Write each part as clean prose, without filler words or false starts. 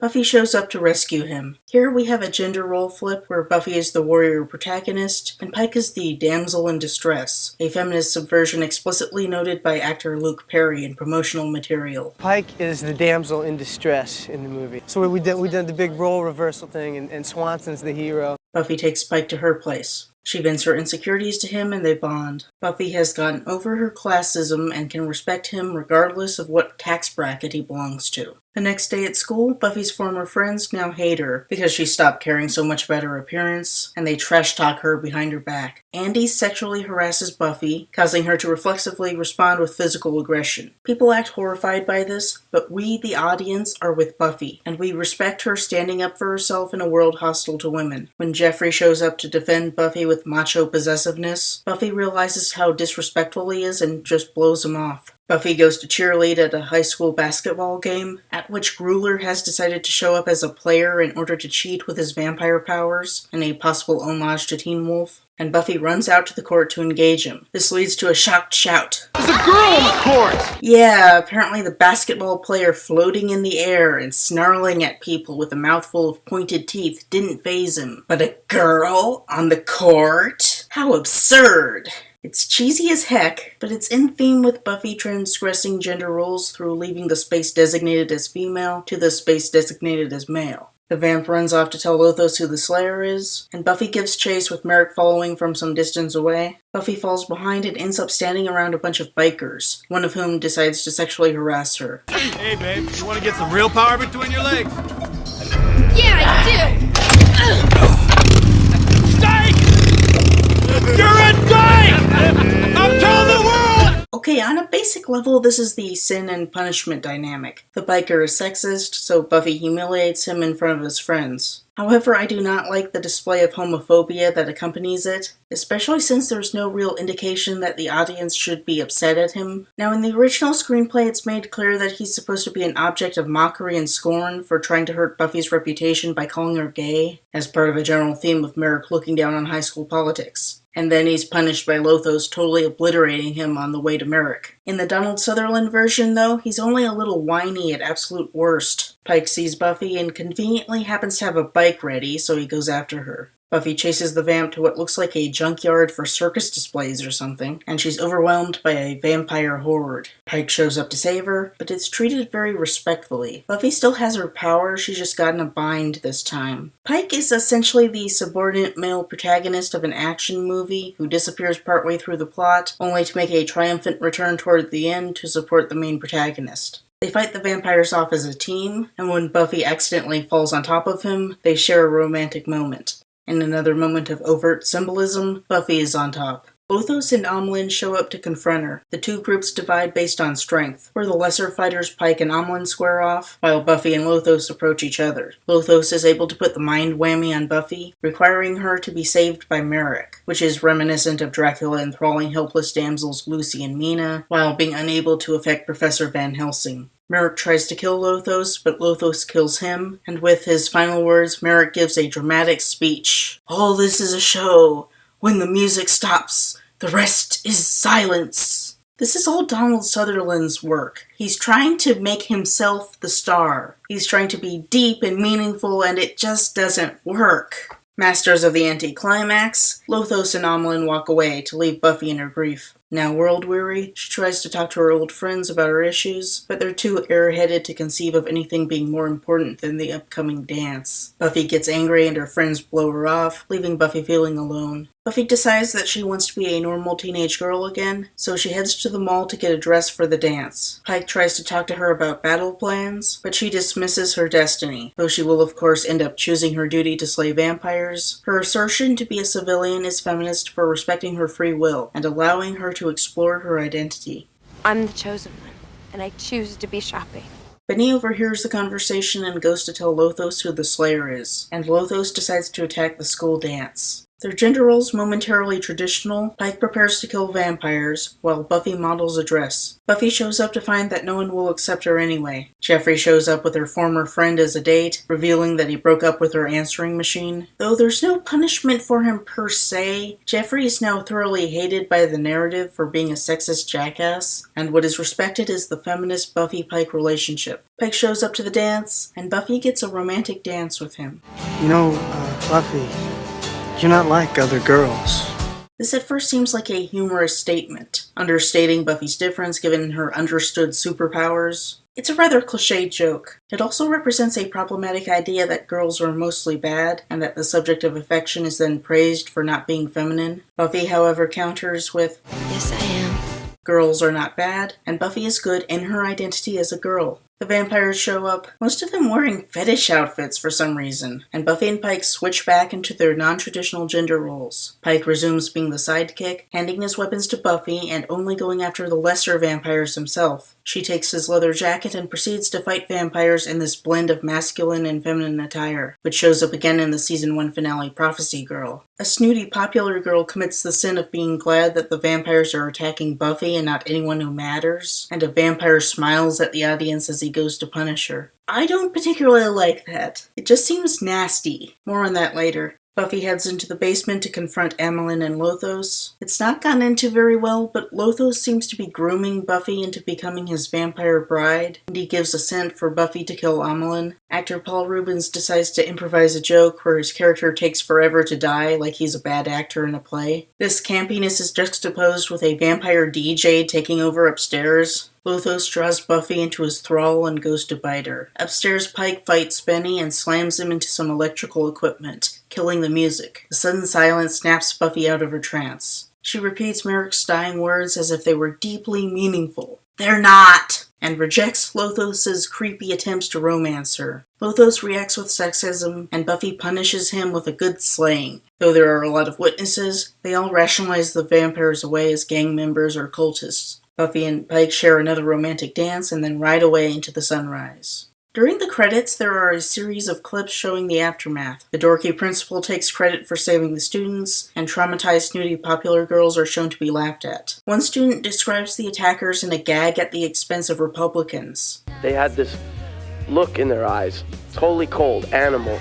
Buffy shows up to rescue him. Here we have a gender role flip where Buffy is the warrior protagonist and Pike is the damsel in distress, a feminist subversion explicitly noted by actor Luke Perry in promotional material. Pike is the damsel in distress in the movie. So we did the big role reversal thing and Swanson's the hero. Buffy takes Pike to her place. She vents her insecurities to him and they bond. Buffy has gotten over her classism and can respect him regardless of what tax bracket he belongs to. The next day at school, Buffy's former friends now hate her because she stopped caring so much about her appearance, and they trash talk her behind her back. Andy sexually harasses Buffy, causing her to reflexively respond with physical aggression. People act horrified by this, but we, the audience, are with Buffy, and we respect her standing up for herself in a world hostile to women. When Jeffrey shows up to defend Buffy with macho possessiveness, Buffy realizes how disrespectful he is and just blows him off. Buffy goes to cheerlead at a high school basketball game, at which Grueller has decided to show up as a player in order to cheat with his vampire powers, in a possible homage to Teen Wolf, and Buffy runs out to the court to engage him. This leads to a shocked shout. There's a girl on the court! Yeah, apparently the basketball player floating in the air and snarling at people with a mouthful of pointed teeth didn't faze him. But a girl on the court? How absurd! It's cheesy as heck, but it's in theme with Buffy transgressing gender roles through leaving the space designated as female to the space designated as male. The vamp runs off to tell Lothos who the Slayer is, and Buffy gives chase with Merrick following from some distance away. Buffy falls behind and ends up standing around a bunch of bikers, one of whom decides to sexually harass her. Hey babe, you want to get some real power between your legs? Yeah, I do! Dyke! You're a dyke! I'm telling the world! Okay, on a basic level, this is the sin and punishment dynamic. The biker is sexist, so Buffy humiliates him in front of his friends. However, I do not like the display of homophobia that accompanies it, especially since there's no real indication that the audience should be upset at him. Now, in the original screenplay, it's made clear that he's supposed to be an object of mockery and scorn for trying to hurt Buffy's reputation by calling her gay, as part of a general theme of Merrick looking down on high school politics. And then he's punished by Lothos totally obliterating him on the way to Merrick. In the Donald Sutherland version, though, he's only a little whiny at absolute worst. Pike sees Buffy and conveniently happens to have a bike ready, so he goes after her. Buffy chases the vamp to what looks like a junkyard for circus displays or something, and she's overwhelmed by a vampire horde. Pike shows up to save her, but it's treated very respectfully. Buffy still has her power, she's just got in a bind this time. Pike is essentially the subordinate male protagonist of an action movie who disappears partway through the plot, only to make a triumphant return toward the end to support the main protagonist. They fight the vampires off as a team, and when Buffy accidentally falls on top of him, they share a romantic moment. In another moment of overt symbolism, Buffy is on top. Lothos and Amlin show up to confront her. The two groups divide based on strength, where the lesser fighters Pike and Amlin square off, while Buffy and Lothos approach each other. Lothos is able to put the mind whammy on Buffy, requiring her to be saved by Merrick, which is reminiscent of Dracula enthralling helpless damsels Lucy and Mina, while being unable to affect Professor Van Helsing. Merrick tries to kill Lothos, but Lothos kills him, and with his final words, Merrick gives a dramatic speech. All this is a show. When the music stops, the rest is silence. This is all Donald Sutherland's work. He's trying to make himself the star. He's trying to be deep and meaningful, and it just doesn't work. Masters of the anti-climax, Lothos and Amlin walk away to leave Buffy in her grief. Now world-weary, she tries to talk to her old friends about her issues, but they're too airheaded to conceive of anything being more important than the upcoming dance. Buffy gets angry and her friends blow her off, leaving Buffy feeling alone. Buffy decides that she wants to be a normal teenage girl again, so she heads to the mall to get a dress for the dance. Pike tries to talk to her about battle plans, but she dismisses her destiny. Though she will of course end up choosing her duty to slay vampires, her assertion to be a civilian is feminist for respecting her free will and allowing her to explore her identity. I'm the chosen one, and I choose to be shopping. Benny overhears the conversation and goes to tell Lothos who the Slayer is, and Lothos decides to attack the school dance. Their gender roles momentarily traditional, Pike prepares to kill vampires, while Buffy models a dress. Buffy shows up to find that no one will accept her anyway. Jeffrey shows up with her former friend as a date, revealing that he broke up with her answering machine. Though there's no punishment for him per se, Jeffrey is now thoroughly hated by the narrative for being a sexist jackass, and what is respected is the feminist Buffy-Pike relationship. Pike shows up to the dance, and Buffy gets a romantic dance with him. You know, Buffy, you're not like other girls. This at first seems like a humorous statement, understating Buffy's difference given her understood superpowers. It's a rather cliched joke. It also represents a problematic idea that girls are mostly bad, and that the subject of affection is then praised for not being feminine. Buffy, however, counters with, Yes, I am. girls are not bad, and Buffy is good in her identity as a girl. The vampires show up, most of them wearing fetish outfits for some reason, and Buffy and Pike switch back into their non-traditional gender roles. Pike resumes being the sidekick, handing his weapons to Buffy and only going after the lesser vampires himself. She takes his leather jacket and proceeds to fight vampires in this blend of masculine and feminine attire, which shows up again in the season 1 finale Prophecy Girl. A snooty popular girl commits the sin of being glad that the vampires are attacking Buffy and not anyone who matters, and a vampire smiles at the audience as he goes to punish her. I don't particularly like that. It just seems nasty. More on that later. Buffy heads into the basement to confront Amelin and Lothos. It's not gotten into very well, but Lothos seems to be grooming Buffy into becoming his vampire bride, and he gives assent for Buffy to kill Amelin. Actor Paul Reubens decides to improvise a joke where his character takes forever to die, like he's a bad actor in a play. This campiness is juxtaposed with a vampire DJ taking over upstairs. Lothos draws Buffy into his thrall and goes to bite her. Upstairs, Pike fights Benny and slams him into some electrical equipment, killing the music. The sudden silence snaps Buffy out of her trance. She repeats Merrick's dying words as if they were deeply meaningful. "They're not!" and rejects Lothos's creepy attempts to romance her. Lothos reacts with sexism, and Buffy punishes him with a good slaying. Though there are a lot of witnesses, they all rationalize the vampires away as gang members or cultists. Buffy and Pike share another romantic dance and then ride away into the sunrise. During the credits, there are a series of clips showing the aftermath. The dorky principal takes credit for saving the students, and traumatized snooty popular girls are shown to be laughed at. One student describes the attackers in a gag at the expense of Republicans. They had this look in their eyes, totally cold, animal.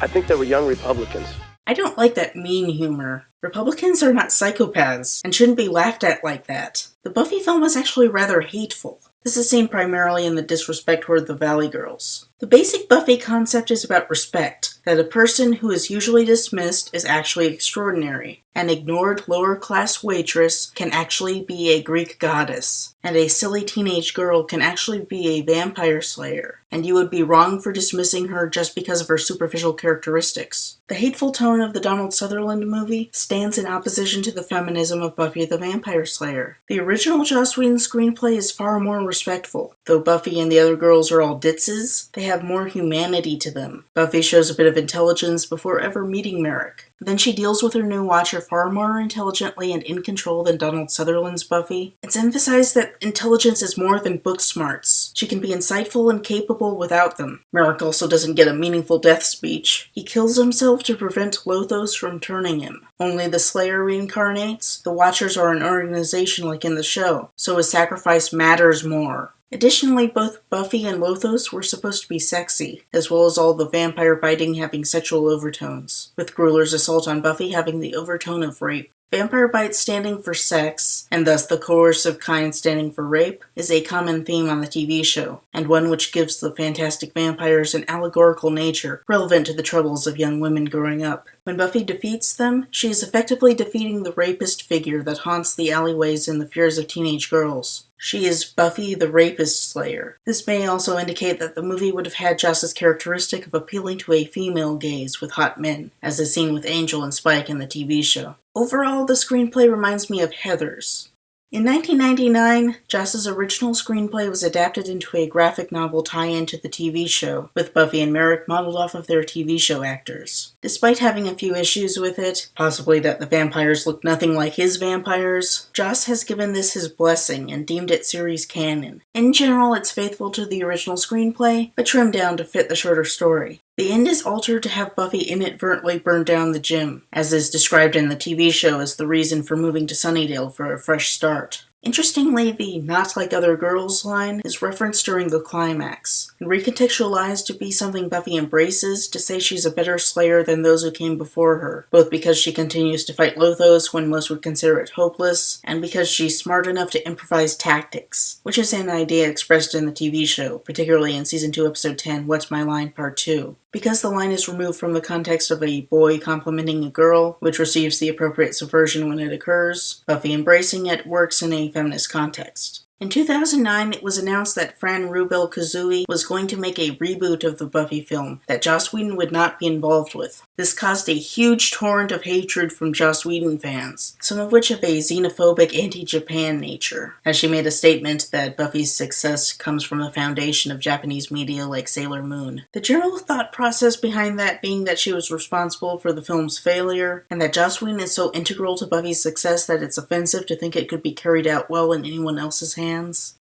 I think they were young Republicans. I don't like that mean humor. Republicans are not psychopaths, and shouldn't be laughed at like that. The Buffy film is actually rather hateful. This is seen primarily in the disrespect toward the Valley Girls. The basic Buffy concept is about respect, that a person who is usually dismissed is actually extraordinary. An ignored lower-class waitress can actually be a Greek goddess, and a silly teenage girl can actually be a vampire slayer, and you would be wrong for dismissing her just because of her superficial characteristics. The hateful tone of the Donald Sutherland movie stands in opposition to the feminism of Buffy the Vampire Slayer. The original Joss Whedon screenplay is far more respectful. Though Buffy and the other girls are all ditzes, they have more humanity to them. Buffy shows a bit of intelligence before ever meeting Merrick. Then she deals with her new watcher far more intelligently and in control than Donald Sutherland's Buffy. It's emphasized that intelligence is more than book smarts. She can be insightful and capable without them. Merrick also doesn't get a meaningful death speech. He kills himself to prevent Lothos from turning him. Only the Slayer reincarnates. The Watchers are an organization like in the show, so his sacrifice matters more. Additionally, both Buffy and Lothos were supposed to be sexy, as well as all the vampire biting having sexual overtones, with Grueller's assault on Buffy having the overtone of rape. Vampire bite standing for sex, and thus the coercive kind standing for rape, is a common theme on the TV show, and one which gives the fantastic vampires an allegorical nature relevant to the troubles of young women growing up. When Buffy defeats them, she is effectively defeating the rapist figure that haunts the alleyways and the fears of teenage girls. She is Buffy the Rapist Slayer. This may also indicate that the movie would have had Joss's characteristic of appealing to a female gaze with hot men, as is seen with Angel and Spike in the TV show. Overall, the screenplay reminds me of Heathers. In 1999, Joss's original screenplay was adapted into a graphic novel tie-in to the TV show, with Buffy and Merrick modeled off of their TV show actors. Despite having a few issues with it, possibly that the vampires look nothing like his vampires, Joss has given this his blessing and deemed it series canon. In general, it's faithful to the original screenplay, but trimmed down to fit the shorter story. The end is altered to have Buffy inadvertently burn down the gym, as is described in the TV show as the reason for moving to Sunnydale for a fresh start. Interestingly, the "not like other girls" line is referenced during the climax, and recontextualized to be something Buffy embraces to say she's a better Slayer than those who came before her, both because she continues to fight Lothos when most would consider it hopeless, and because she's smart enough to improvise tactics, which is an idea expressed in the TV show, particularly in Season 2, Episode 10, What's My Line, Part 2. Because the line is removed from the context of a boy complimenting a girl, which receives the appropriate subversion when it occurs, Buffy embracing it works in a feminist context. In 2009, it was announced that Fran Rubel Kuzui was going to make a reboot of the Buffy film that Joss Whedon would not be involved with. This caused a huge torrent of hatred from Joss Whedon fans, some of which have a xenophobic anti-Japan nature, as she made a statement that Buffy's success comes from the foundation of Japanese media like Sailor Moon. The general thought process behind that being that she was responsible for the film's failure, and that Joss Whedon is so integral to Buffy's success that it's offensive to think it could be carried out well in anyone else's hands.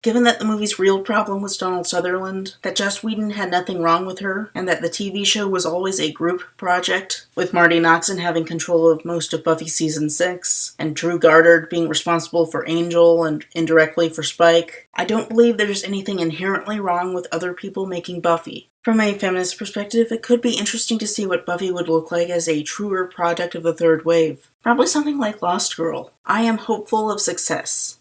Given that the movie's real problem was Donald Sutherland, that Joss Whedon had nothing wrong with her, and that the TV show was always a group project, with Marty Noxon having control of most of Buffy Season 6, and Drew Goddard being responsible for Angel and indirectly for Spike, I don't believe there's anything inherently wrong with other people making Buffy. From a feminist perspective, it could be interesting to see what Buffy would look like as a truer product of the third wave. Probably something like Lost Girl. I am hopeful of success.